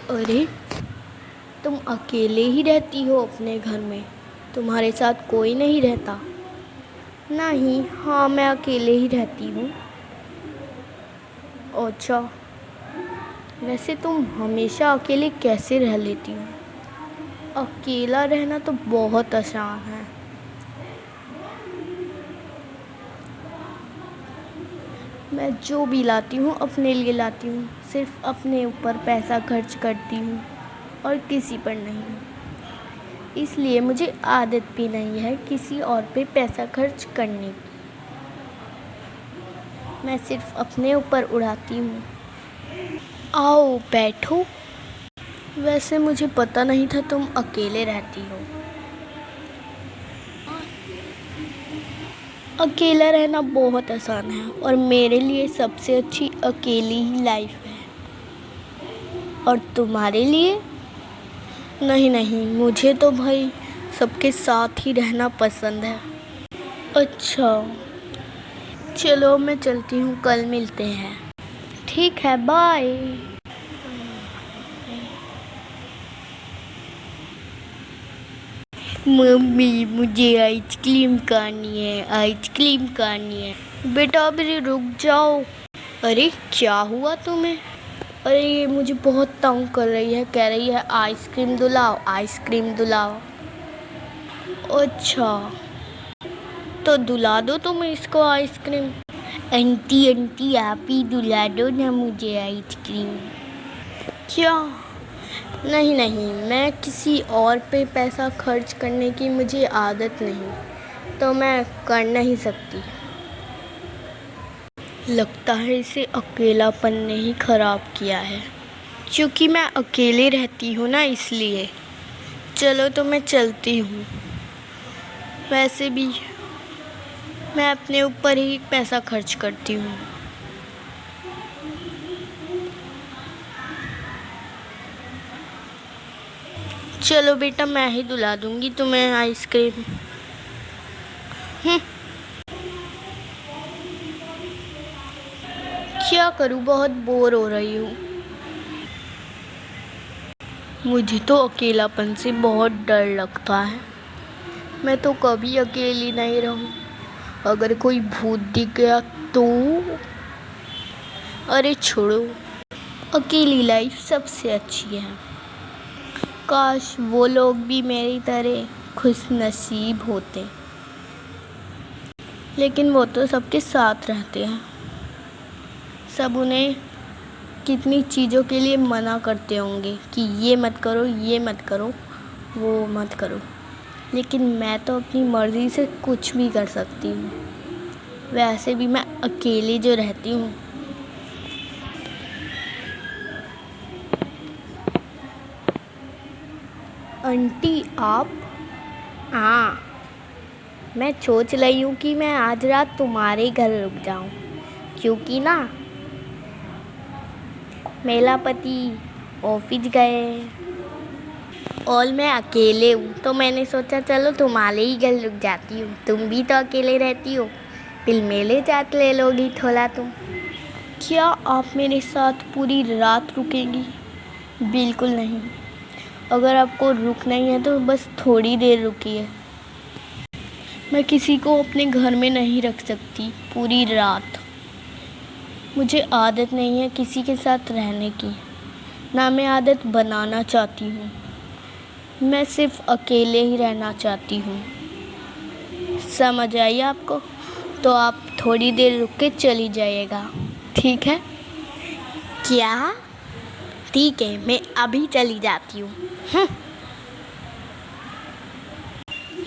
अरे, तुम अकेले ही रहती हो अपने घर में? तुम्हारे साथ कोई नहीं रहता? नहीं, हाँ, मैं अकेले ही रहती हूँ। अच्छा, वैसे तुम हमेशा अकेले कैसे रह लेती हो? अकेला रहना तो बहुत आसान है। मैं जो भी लाती हूँ अपने लिए लाती हूँ, सिर्फ अपने ऊपर पैसा खर्च करती हूँ और किसी पर नहीं। इसलिए मुझे आदत भी नहीं है किसी और पे पैसा खर्च करने की। मैं सिर्फ अपने ऊपर उड़ाती हूँ। आओ बैठो। वैसे मुझे पता नहीं था तुम अकेले रहती हो। अकेला रहना बहुत आसान है और मेरे लिए सबसे अच्छी अकेली ही लाइफ है। और तुम्हारे लिए? नहीं नहीं, मुझे तो भाई सबके साथ ही रहना पसंद है। अच्छा, चलो मैं चलती हूँ, कल मिलते हैं। ठीक है, बाय। मम्मी, मुझे आइसक्रीम खानी है, आइसक्रीम खानी है। बेटा अभी रुक जाओ। अरे क्या हुआ तुम्हें? अरे ये मुझे बहुत तंग कर रही है, कह रही है आइसक्रीम दिलाओ, आइसक्रीम दिलाओ। अच्छा, तो दुला दो तुम इसको आइसक्रीम। आंटी आंटी, आप ही दुला दो ना मुझे आइसक्रीम। क्या? नहीं नहीं, मैं किसी और पे पैसा खर्च करने की मुझे आदत नहीं, तो मैं कर नहीं सकती। लगता है इसे अकेलापन ने ही ख़राब किया है। क्योंकि मैं अकेले रहती हूँ ना, इसलिए। चलो तो मैं चलती हूँ। वैसे भी मैं अपने ऊपर ही पैसा खर्च करती हूँ। चलो बेटा, मैं ही दिला दूँगी तुम्हें आइसक्रीम। क्या करूँ, बहुत बोर हो रही हूँ। मुझे तो अकेलापन से बहुत डर लगता है। मैं तो कभी अकेली नहीं रहूँ। अगर कोई भूत दिख गया तो? अरे छोड़ो, अकेली लाइफ सबसे अच्छी है। काश वो लोग भी मेरी तरह खुश नसीब होते, लेकिन वो तो सबके साथ रहते हैं। सब उन्हें कितनी चीज़ों के लिए मना करते होंगे कि ये मत करो, ये मत करो, वो मत करो, लेकिन मैं तो अपनी मर्ज़ी से कुछ भी कर सकती हूँ। वैसे भी मैं अकेली जो रहती हूँ। आंटी आप? हाँ, मैं सोच रही हूँ कि मैं आज रात तुम्हारे घर रुक जाऊँ, क्योंकि ना मेरा पति ऑफिस गए और मैं अकेले हूँ, तो मैंने सोचा चलो तुम्हारे ही घर रुक जाती हूँ। तुम भी तो अकेले रहती हो, फिर मेरे साथ ले लोगी थोड़ा तुम। क्या आप मेरे साथ पूरी रात रुकेंगी? बिल्कुल नहीं। अगर आपको रुकना ही है तो बस थोड़ी देर रुकिए। मैं किसी को अपने घर में नहीं रख सकती पूरी रात। मुझे आदत नहीं है किसी के साथ रहने की, ना मैं आदत बनाना चाहती हूँ। मैं सिर्फ अकेले ही रहना चाहती हूँ। समझ आई आपको? तो आप थोड़ी देर रुक के चली जाइएगा, ठीक है? क्या? ठीक है, मैं अभी चली जाती हूँ।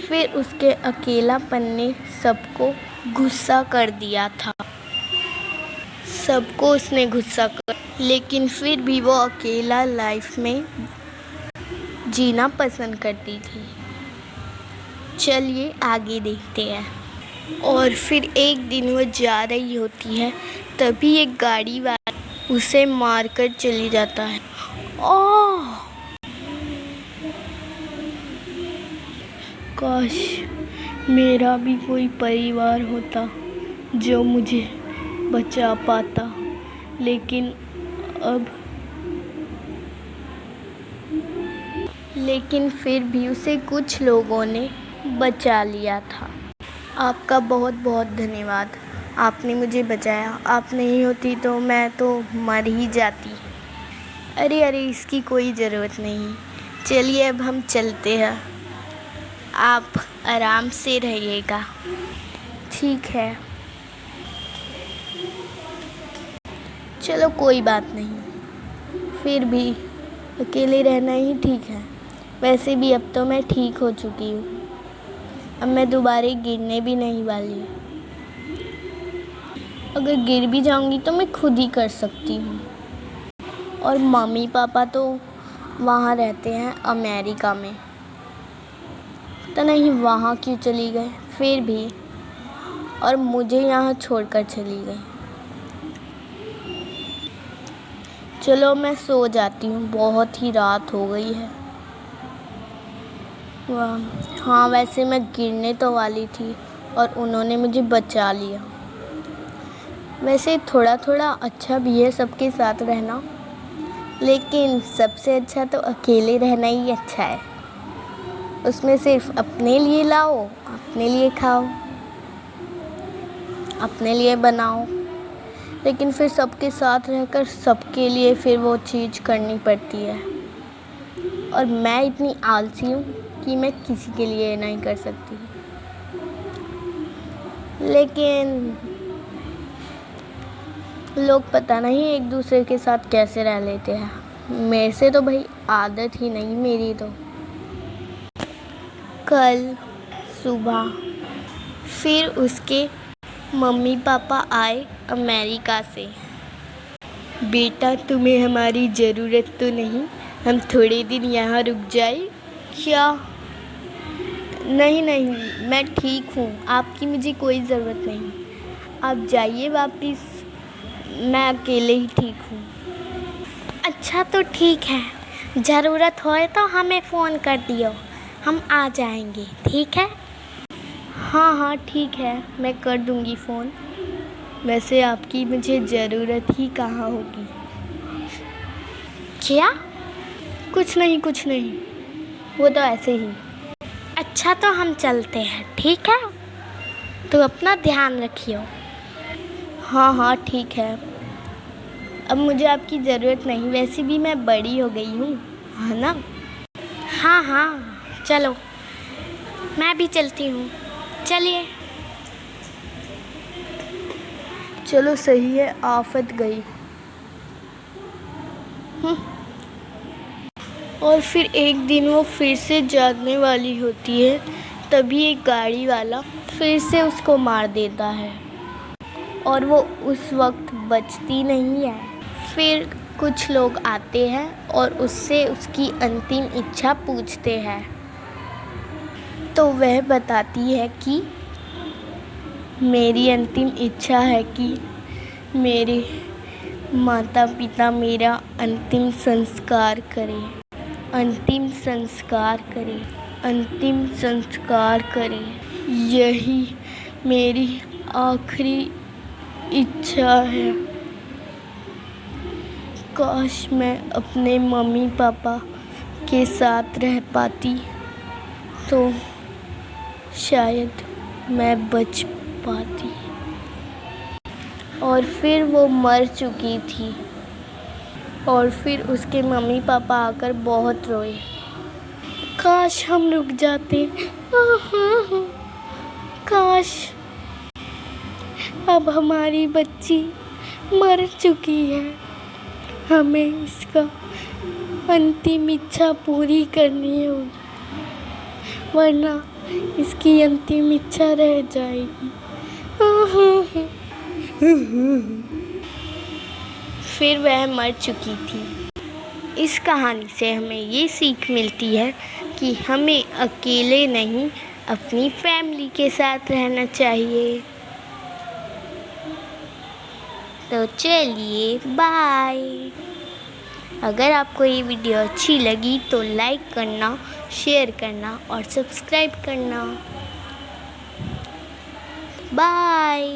फिर उसके अकेलापन ने सबको गुस्सा कर दिया था। सबको उसने गुस्सा कर, लेकिन फिर भी वो अकेला लाइफ में जीना पसंद करती थी। चलिए आगे देखते हैं। और फिर एक दिन वो जा रही होती है, तभी एक गाड़ी वाला उसे मारकर चली जाता है। ओह! काश मेरा भी कोई परिवार होता जो मुझे बचा पाता, लेकिन अब लेकिन फिर भी उसे कुछ लोगों ने बचा लिया था। आपका बहुत बहुत धन्यवाद, आपने मुझे बचाया। आप नहीं होती तो मैं तो मर ही जाती। अरे अरे, इसकी कोई ज़रूरत नहीं। चलिए अब हम चलते हैं, आप आराम से रहिएगा। ठीक है, चलो कोई बात नहीं, फिर भी अकेले रहना ही ठीक है। वैसे भी अब तो मैं ठीक हो चुकी हूँ, अब मैं दोबारा गिरने भी नहीं वाली। अगर गिर भी जाऊँगी तो मैं खुद ही कर सकती हूँ। और मम्मी पापा तो वहाँ रहते हैं अमेरिका में, तो नहीं वहाँ क्यों चली गए फिर भी, और मुझे यहाँ छोड़कर चली गई। चलो मैं सो जाती हूँ, बहुत ही रात हो गई है। वाह, हाँ वैसे मैं गिरने तो वाली थी और उन्होंने मुझे बचा लिया। वैसे थोड़ा थोड़ा अच्छा भी है सबके साथ रहना, लेकिन सबसे अच्छा तो अकेले रहना ही अच्छा है। उसमें सिर्फ अपने लिए लाओ, अपने लिए खाओ, अपने लिए बनाओ, लेकिन फिर सबके साथ रहकर सबके लिए फिर वो चीज़ करनी पड़ती है। और मैं इतनी आलसी हूँ कि मैं किसी के लिए नहीं कर सकती। लेकिन लोग पता नहीं एक दूसरे के साथ कैसे रह लेते हैं। मेरे से तो भाई आदत ही नहीं मेरी तो। कल सुबह फिर उसके मम्मी पापा आए अमेरिका से। बेटा तुम्हें हमारी ज़रूरत तो नहीं, हम थोड़े दिन यहाँ रुक जाए क्या? नहीं नहीं, मैं ठीक हूँ, आपकी मुझे कोई ज़रूरत नहीं, आप जाइए वापस, मैं अकेले ही ठीक हूँ। अच्छा तो ठीक है, ज़रूरत हो तो हमें फ़ोन कर दियो, हम आ जाएंगे, ठीक है? हाँ हाँ ठीक है, मैं कर दूँगी फ़ोन। वैसे आपकी मुझे ज़रूरत ही कहाँ होगी। क्या? कुछ नहीं, वो तो ऐसे ही। अच्छा तो हम चलते हैं, ठीक है? तो अपना ध्यान रखियो। हाँ हाँ ठीक है, अब मुझे आपकी ज़रूरत नहीं, वैसे भी मैं बड़ी हो गई हूँ, है ना? हाँ हाँ चलो, मैं भी चलती हूँ, चलिए। चलो सही है, आफत गई। और फिर एक दिन वो फिर से जाने वाली होती है, तभी एक गाड़ी वाला फिर से उसको मार देता है और वो उस वक्त बचती नहीं है। फिर कुछ लोग आते हैं और उससे उसकी अंतिम इच्छा पूछते हैं, तो वह बताती है कि मेरी अंतिम इच्छा है कि मेरे माता पिता मेरा अंतिम संस्कार करें, अंतिम संस्कार करें, अंतिम संस्कार करें। यही मेरी आखिरी इच्छा है। काश मैं अपने मम्मी पापा के साथ रह पाती तो शायद मैं बच पाती। और फिर वो मर चुकी थी और फिर उसके मम्मी पापा आकर बहुत रोए। काश हम रुक जाते, काश। अब हमारी बच्ची मर चुकी है, हमें इसका अंतिम इच्छा पूरी करनी होगी, वरना इसकी अंतिम इच्छा रह जाएगी। फिर वह मर चुकी थी। इस कहानी से हमें ये सीख मिलती है कि हमें अकेले नहीं, अपनी फैमिली के साथ रहना चाहिए। तो चलिए बाय। अगर आपको ये वीडियो अच्छी लगी तो लाइक करना, शेयर करना और सब्सक्राइब करना। बाय।